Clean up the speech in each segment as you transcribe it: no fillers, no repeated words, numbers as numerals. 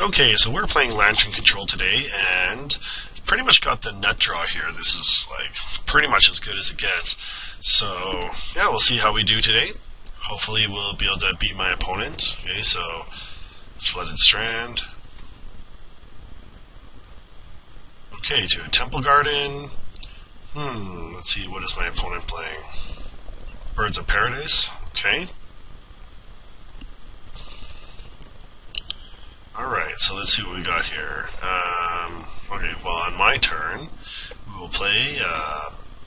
Okay, so we're playing Lantern Control today, and pretty much got the nut draw here. This is like pretty much as good as it gets. So yeah, we'll see how we do today. Hopefully we'll be able to beat my opponent. Okay, so Flooded Strand. Okay, to a Temple Garden. Let's see, what is my opponent playing? Birds of Paradise. Okay. Alright, so let's see what we got here. Okay, well, on my turn, we will play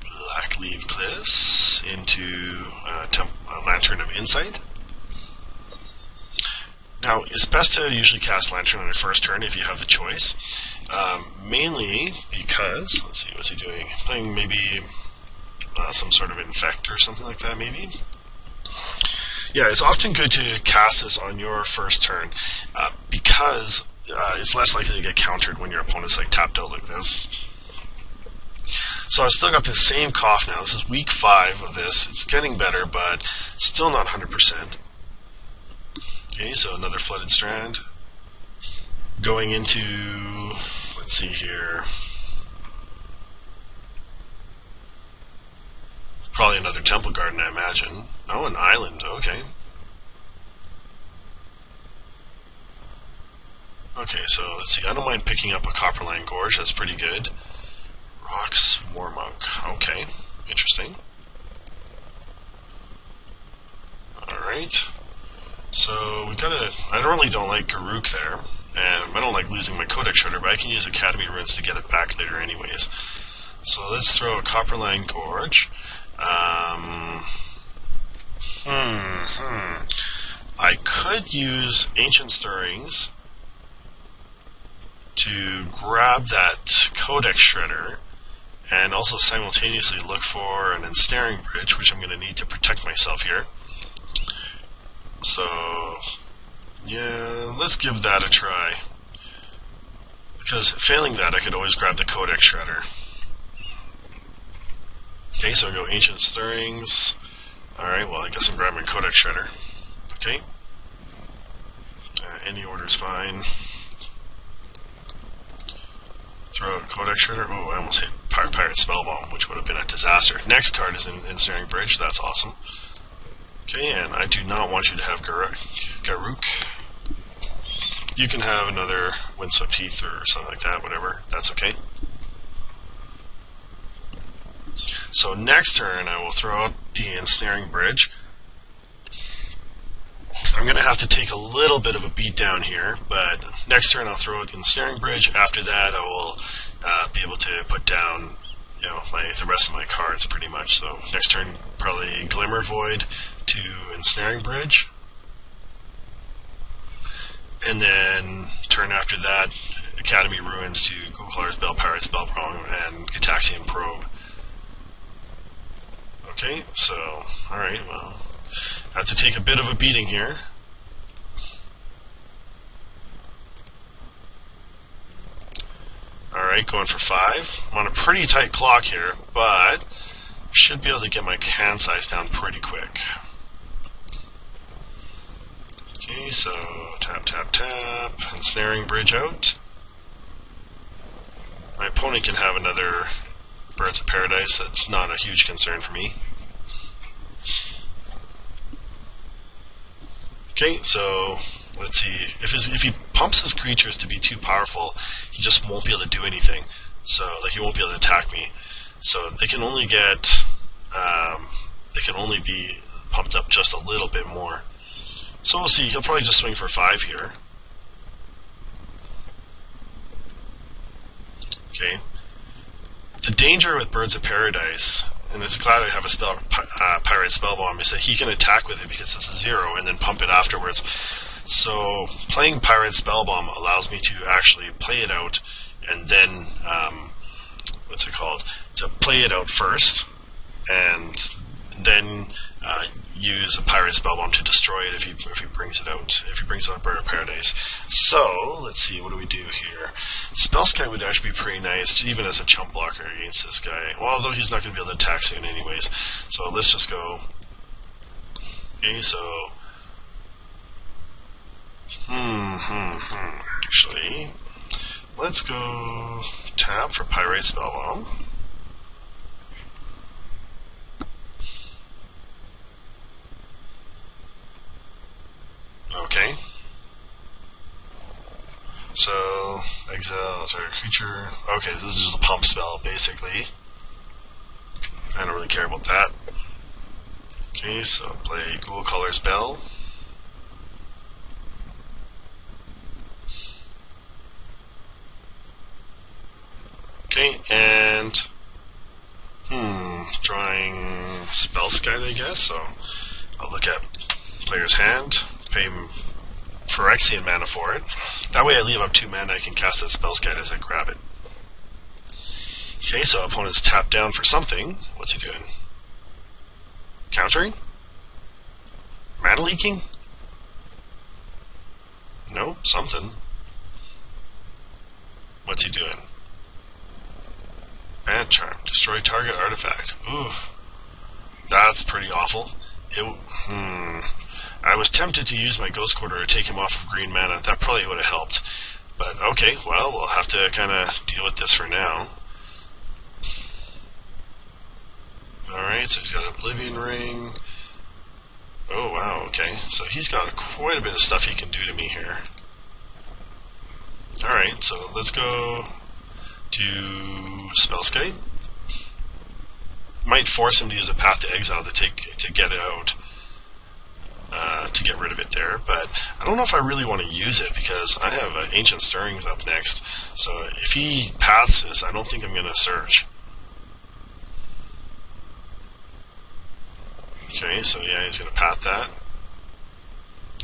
Blackleave Cliffs into Lantern of Insight. Now, it's best to usually cast Lantern on your first turn if you have the choice. Mainly because, let's see, what's he doing? Playing maybe some sort of Infect or something like that, maybe? Yeah, it's often good to cast this on your first turn because it's less likely to get countered when your opponent's like tapped out like this. So I've still got the same cough now. This is week 5 of this. It's getting better, but still not 100%. Okay, so another Flooded Strand. Going into, let's see here, probably another Temple Garden, I imagine. Oh, an island, okay. Okay, so let's see, I don't mind picking up a Copperline Gorge, that's pretty good. Rocks Warmonk, okay, interesting. Alright, so we gotta, I really don't like Garruk there, and I don't like losing my Codex Shredder, but I can use Academy Runes to get it back later anyways. So let's throw a Copperline Gorge. I could use Ancient Stirrings to grab that Codex Shredder and also simultaneously look for an Ensnaring Bridge, which I'm going to need to protect myself here. So, yeah, let's give that a try. Because failing that, I could always grab the Codex Shredder. Okay, so I go Ancient Stirrings. Alright, well, I guess I'm grabbing Codex Shredder. Okay. Any order's fine. Throw out Codex Shredder. Oh, I almost hit Pyrite Spellbomb, which would have been a disaster. Next card is Ensnaring Bridge. That's awesome. Okay, and I do not want you to have Garruk. You can have another Windswept Heath or something like that, whatever. That's okay. So next turn, I will throw out the Ensnaring Bridge. I'm going to have to take a little bit of a beat down here, but next turn I'll throw out the Ensnaring Bridge. After that, I will be able to put down, you know, the rest of my cards pretty much. So next turn, probably Glimmervoid to Ensnaring Bridge, and then turn after that, Academy Ruins to Ghoulcaller's Bell, Pyrite Spellbomb, and Gitaxian Probe. Okay, so, alright, well, I have to take a bit of a beating here. Alright, going for 5. I'm on a pretty tight clock here, but should be able to get my hand size down pretty quick. Okay, so tap, tap, tap, Ensnaring Bridge out. My opponent can have another Birds of Paradise. That's not a huge concern for me. Okay, so let's see. If he pumps his creatures to be too powerful, he just won't be able to do anything. So, like, he won't be able to attack me. So they can only get, they can only be pumped up just a little bit more. So we'll see. He'll probably just swing for 5 here. Okay. The danger with Birds of Paradise, and it's glad I have a Pyrite Spellbomb, is that he can attack with it because it's a 0 and then pump it afterwards. So playing Pyrite Spellbomb allows me to actually play it out and then, what's it called? To play it out first and then use a Pyrite Spellbomb to destroy it if he brings it out. If he brings out a Bird of Paradise. So let's see, what do we do here? Spellskite would actually be pretty nice, even as a chump blocker against this guy. Well, although he's not going to be able to attack soon, anyways. So let's just go. Okay, so actually, let's go tap for Pyrite Spellbomb. Okay. So, exile target creature. Okay, this is just a pump spell, basically. I don't really care about that. Okay, so play Ghoulcaller's Bell. Okay, and drawing Spellskite, I guess. So I'll look at player's hand, pay him Phyrexian mana for it. That way I leave up 2 mana, I can cast that Spellskite as I grab it. Okay, so opponent's tapped down for something. What's he doing? Countering? Mana leaking? No, something. What's he doing? Bant Charm. Destroy target artifact. Oof. That's pretty awful. I was tempted to use my Ghost Quarter to take him off of green mana. That probably would have helped. But okay, well, we'll have to kind of deal with this for now. Alright, so he's got Oblivion Ring. Oh, wow, okay. So he's got quite a bit of stuff he can do to me here. Alright, so let's go to Spellskite. Might force him to use a Path to Exile to get it out. To get rid of it there, but I don't know if I really want to use it because I have Ancient Stirrings up next. So if he paths this, I don't think I'm going to search. Okay, so yeah, he's going to path that.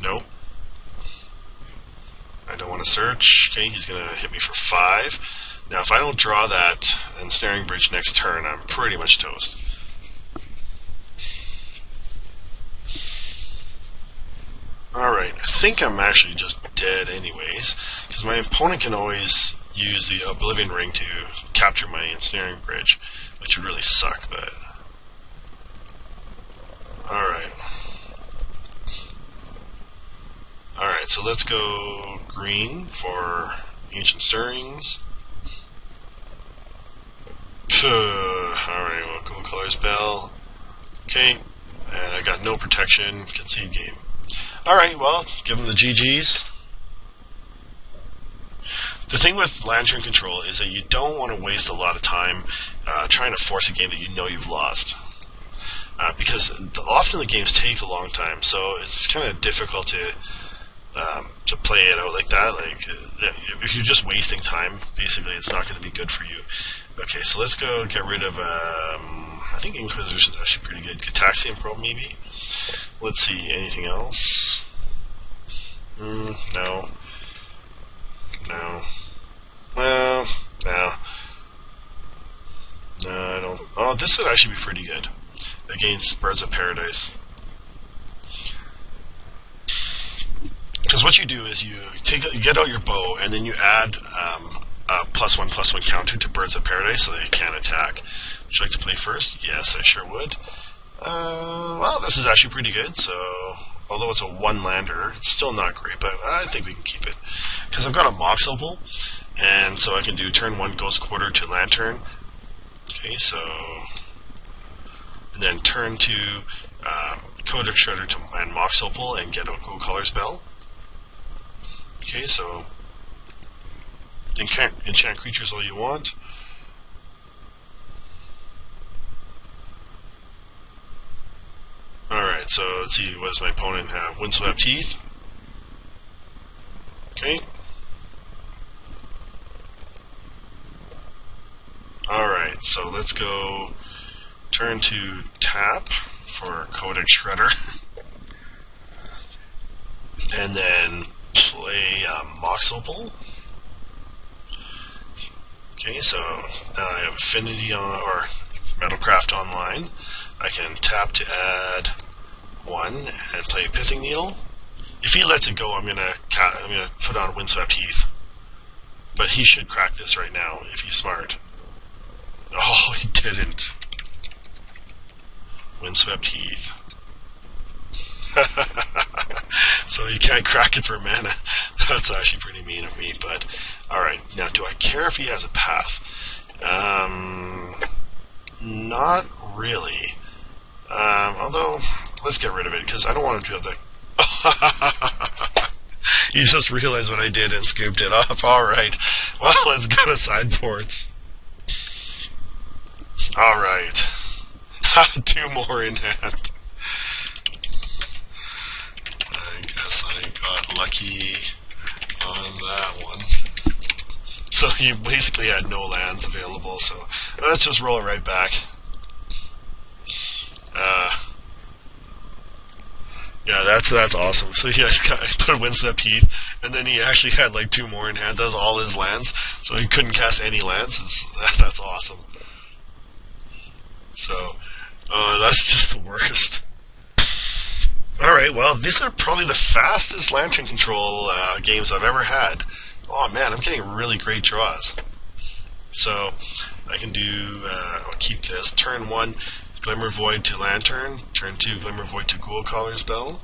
Nope. I don't want to search. Okay, he's going to hit me for 5. Now, if I don't draw that Ensnaring Bridge next turn, I'm pretty much toast. Alright, I think I'm actually just dead anyways, because my opponent can always use the Oblivion Ring to capture my Ensnaring Bridge, which would really suck, but... Alright. Alright, so let's go green for Ancient Stirrings. Alright, we'll go Color's Bell. Okay, and I got no protection, concede game. Alright, well, give him the GG's. The thing with Lantern Control is that you don't want to waste a lot of time trying to force a game that you know you've lost. Because often the games take a long time, so it's kind of difficult to play it out like that. Like, if you're just wasting time, basically it's not going to be good for you. Okay, so let's go get rid of, I think Inquisition is actually pretty good. Gitaxian Probe, maybe? Let's see, anything else? No. No. Well, no. No, I don't. Oh, this would actually be pretty good against Birds of Paradise. Because what you do is you get out your bow, and then you add a +1/+1 counter to Birds of Paradise so they can't attack. Would you like to play first? Yes, I sure would. Well, this is actually pretty good, so... Although it's a 1-lander, it's still not great, but I think we can keep it. Because I've got a Mox Opal, and so I can do turn 1 Ghost Quarter to Lantern. Okay, so... And then turn 2 Codex Shredder and Mox Opal and get out Ghoulcaller's Bell. Okay, so... Enchant creatures all you want. Alright, so let's see, what does my opponent have? Windswept Heath. Okay. Alright, so let's go turn to tap for Codex Shredder. And then play Mox Opal. Okay, so now I have Affinity on, or Metalcraft Online. I can tap to add 1 and play Pithing Needle. If he lets it go, I'm gonna put on Windswept Heath. But he should crack this right now if he's smart. Oh, he didn't. Windswept Heath. So he can't crack it for mana. That's actually pretty mean of me, but alright. Now, do I care if he has a path? Not really. Although, let's get rid of it, because I don't want him to be able to... You just realized what I did and scooped it up. Alright. Well, let's go to sideboards. Alright. 2 more in hand. I guess I got lucky on that one. So he basically had no lands available, so let's just roll it right back. Yeah, that's awesome. So he put a Windswept Heath, and then he actually had like 2 more in hand. That was all his lands, so he couldn't cast any lands. That's awesome. So, that's just the worst. Alright, well, these are probably the fastest Lantern Control games I've ever had. Oh man, I'm getting really great draws. So, I can do, I'll keep this. Turn 1, Glimmervoid to Lantern. Turn 2, Glimmervoid to Ghoulcaller's Bell.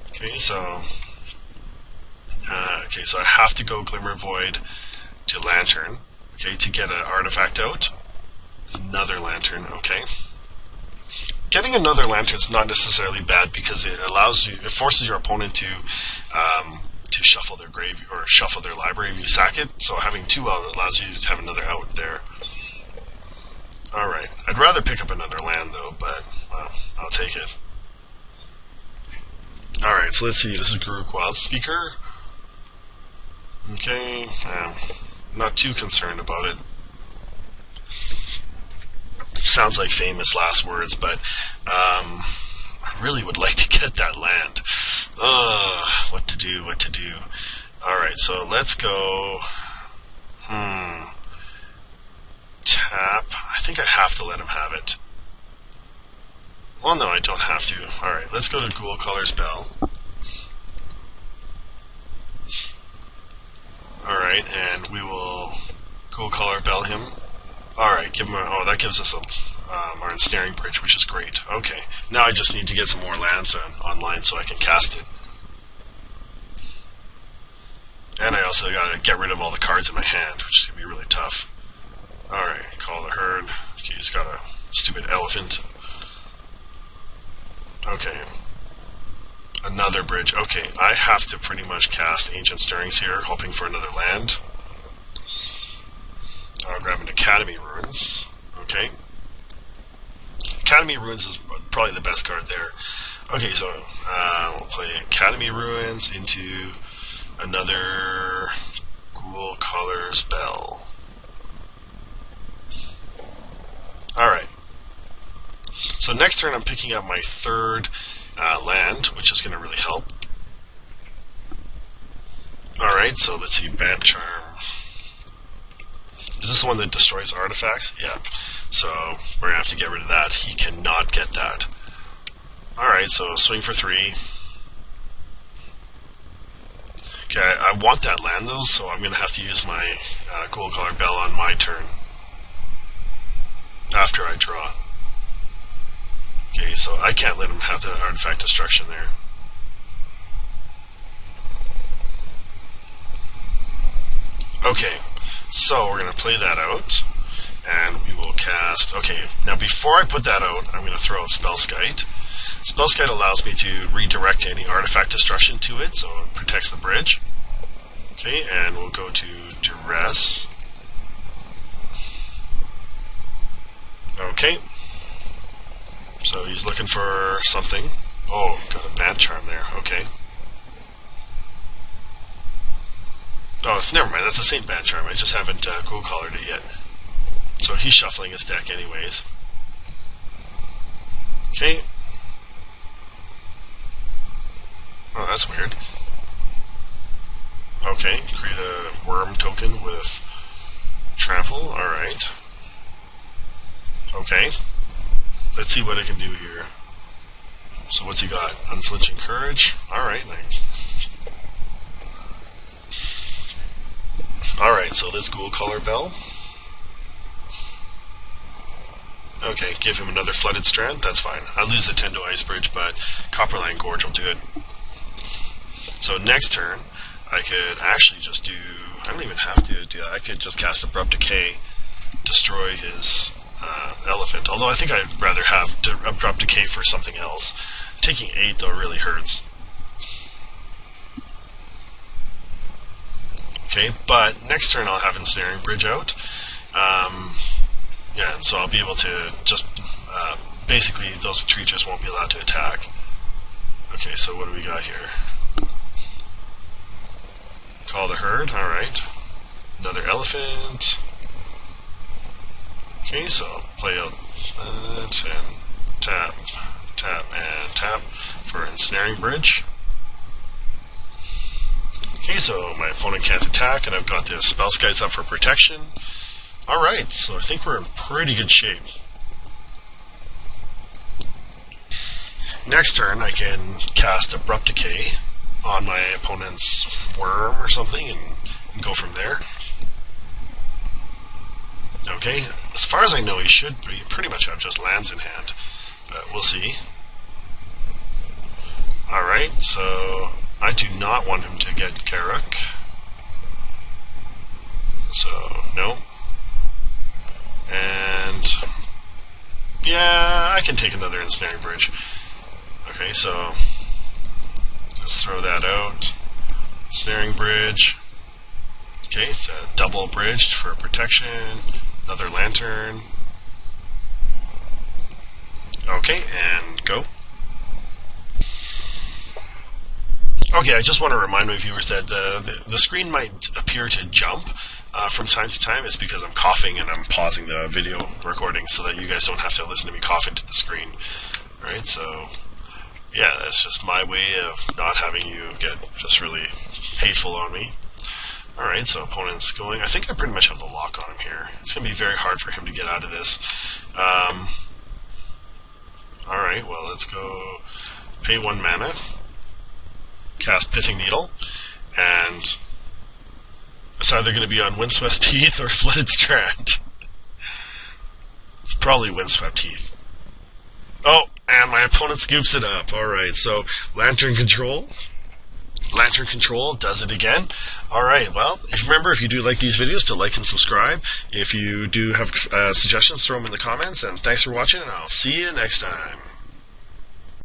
Okay, so I have to go Glimmervoid to Lantern, okay, to get an artifact out. Another Lantern, okay. Getting another Lantern is not necessarily bad because it forces your opponent to shuffle their grave or shuffle their library if you sack it. So having 2 out allows you to have another out there. Alright, I'd rather pick up another land though, but well, I'll take it. Alright, so let's see, this is Ghirapur Speaker. Okay, I'm not too concerned about it. Sounds like famous last words, but I really would like to get that land. What to do? Alright, so let's go... Tap. I think I have to let him have it. Well, no, I don't have to. Alright, let's go to Ghoulcaller's Bell. Alright, and we will Ghoulcaller Bell him. Alright, give him a... Oh, that gives us our Ensnaring Bridge, which is great. Okay, now I just need to get some more lands online so I can cast it. And I also gotta get rid of all the cards in my hand, which is gonna be really tough. Alright, call the herd. Okay, he's got a stupid elephant. Okay. Another bridge. Okay, I have to pretty much cast Ancient Stirrings here, hoping for another land. I'll grab an Academy Ruins. Okay. Academy Ruins is probably the best card there. Okay, so we'll play Academy Ruins into another Ghoulcaller's Bell. Alright. So next turn I'm picking up my 3rd land, which is going to really help. Alright, so let's see, Bant Charm. Is this the one that destroys artifacts? Yeah. So we're going to have to get rid of that. He cannot get that. Alright, so swing for 3. Okay, I want that land though, so I'm going to have to use my Ghoulcaller Bell on my turn. After I draw. Okay, so I can't let him have the artifact destruction there. Okay, so we're going to play that out, and we will cast... Okay, now before I put that out, I'm going to throw out Spellskite. Spellskite allows me to redirect any artifact destruction to it, so it protects the bridge. Okay, and we'll go to Duress. Okay. So he's looking for something. Oh, got a Bant Charm there. Okay. Oh, never mind. That's the same Bant Charm. I just haven't Ghoulcallared it yet. So he's shuffling his deck anyways. Okay. Oh, that's weird. Okay, create a worm token with trample. Alright. Okay. Let's see what I can do here. So what's he got? Unflinching Courage. Alright. Alright, so this Ghoulcaller Bell. Okay, give him another Flooded Strand. That's fine. I'll lose the Tendo Ice Bridge, but Copperline Gorge will do it. So next turn, I could actually just do... I don't even have to do that. I could just cast Abrupt Decay, destroy his elephant. Although I think I'd rather have Abrupt Decay for something else. Taking 8, though, really hurts. Okay, but next turn I'll have Ensnaring Bridge out. Yeah, and so I'll be able to just... basically, those creatures won't be allowed to attack. Okay, so what do we got here? Call the Herd, alright. Another elephant. Okay, so play out that, and tap, tap, and tap for Ensnaring Bridge. Okay, so my opponent can't attack, and I've got the Spellskites up for protection. Alright, so I think we're in pretty good shape. Next turn, I can cast Abrupt Decay on my opponent's worm or something and go from there. Okay, as far as I know, he should pretty much have just lands in hand, but we'll see. Alright, so I do not want him to get Garruk. So, no. And yeah, I can take another Ensnaring Bridge. Okay, so let's throw that out. Ensnaring Bridge. Okay, it's a double bridged for protection. Another lantern. Okay, and go. Okay, I just want to remind my viewers that the screen might appear to jump from time to time. It's because I'm coughing and I'm pausing the video recording so that you guys don't have to listen to me cough into the screen. Alright, so yeah, that's just my way of not having you get just really hateful on me. Alright, so opponent's going. I think I pretty much have the lock on him here. It's going to be very hard for him to get out of this. Alright, well, let's go pay 1 mana, cast Pithing Needle, and it's either going to be on Windswept Heath or Flooded Strand. Probably Windswept Heath. Oh, and my opponent scoops it up. Alright, so Lantern Control. Lantern Control does it again. Alright, well, remember, if you do like these videos, to like and subscribe. If you do have suggestions, throw them in the comments, and thanks for watching, and I'll see you next time.